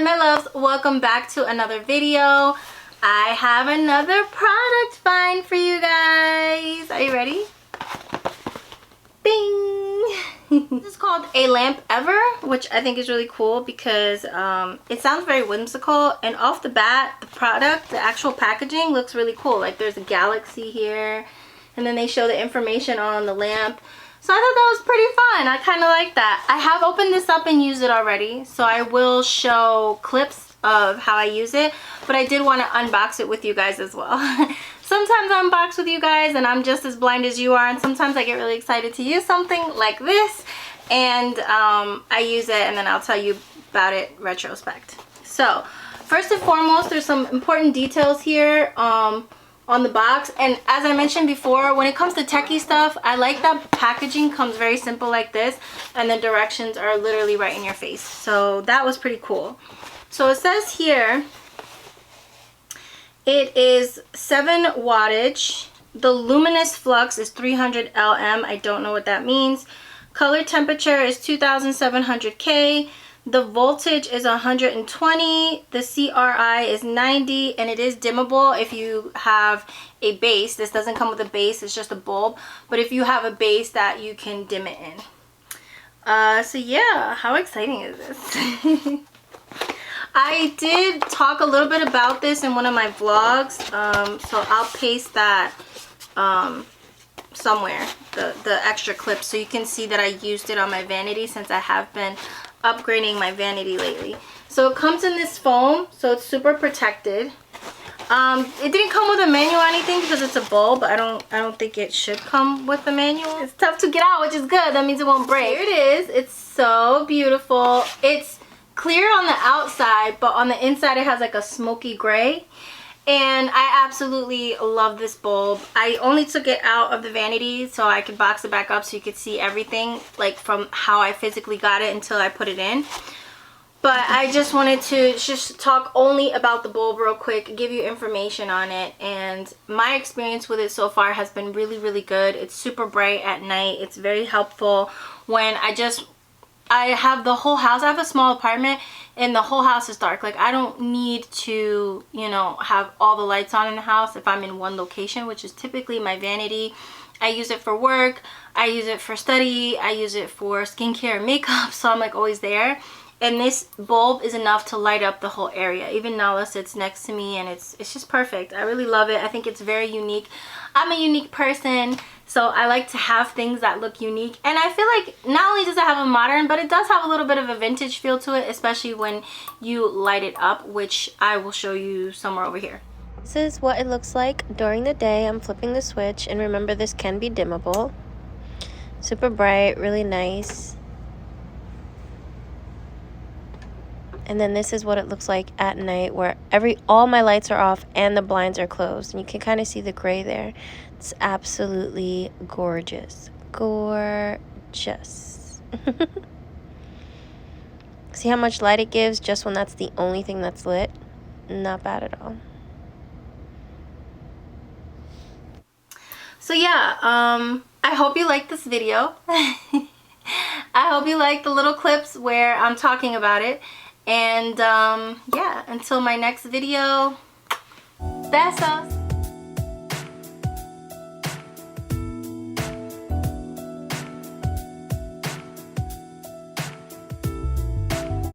my loves, welcome back to another video. I have another product find for you guys. Are you ready? Bing! This is called ALAMPEVER, which I think is really cool because it sounds very whimsical, and off the bat, the product, the actual packaging looks really cool. Like there's a galaxy here, and then they show the information on the lamp. So I thought that was pretty fun. I kind of like that. I have opened this up and used it already, so I will show clips of how I use it, but I did want to unbox it with you guys as well. Sometimes I unbox with you guys and I'm just as blind as you are, and sometimes I get really excited to use something like this, and I use it and then I'll tell you about it retrospect. So first and foremost, there's some important details here on the box, and as I mentioned before, when it comes to techie stuff, I like that packaging comes very simple like this, and the directions are literally right in your face. So that was pretty cool. So it says here it is 7 wattage. The luminous flux is 300 LM. I don't know what that means. Color temperature is 2700 K. The voltage is 120. The CRI is 90, and it is dimmable if you have a base. This doesn't come with a base, it's just a bulb, but if you have a base that you can dim it in. So yeah, how exciting is this? I did talk a little bit about this in one of my vlogs, so I'll paste that somewhere, the extra clip, so you can see that I used it on my vanity, since I have been upgrading my vanity lately. So it comes in this foam, so it's super protected. It didn't come with a manual or anything because it's a bulb. I don't think it should come with a manual. It's tough to get out, which is good. That means it won't break. Here it is. It's so beautiful. It's clear on the outside, but on the inside it has like a smoky gray, and I absolutely love this bulb. I only took it out of the vanity so I could box it back up so you could see everything, like from how I physically got it until I put it in. But I just wanted to just talk only about the bulb real quick, give you information on it, and my experience with it so far has been really, really good. It's super bright at night. It's very helpful when I have the whole house. I have a small apartment and the whole house is dark. Like I don't need to, you know, have all the lights on in the house if I'm in one location, which is typically my vanity. I use it for work, I use it for study, I use it for skincare and makeup, so I'm like always there. And this bulb is enough to light up the whole area. Even Nala sits next to me and it's just perfect. I really love it. I think it's very unique. I'm a unique person, so I like to have things that look unique. And I feel like not only does it have a modern, but it does have a little bit of a vintage feel to it, especially when you light it up, which I will show you somewhere over here. This is what it looks like during the day. I'm flipping the switch, and remember, this can be dimmable. Super bright, really nice. And then this is what it looks like at night, where all my lights are off and the blinds are closed. And you can kind of see the gray there. It's absolutely gorgeous. Gorgeous. See how much light it gives just when that's the only thing that's lit? Not bad at all. So yeah, I hope you liked this video. I hope you liked the little clips where I'm talking about it. And yeah, until my next video, besos.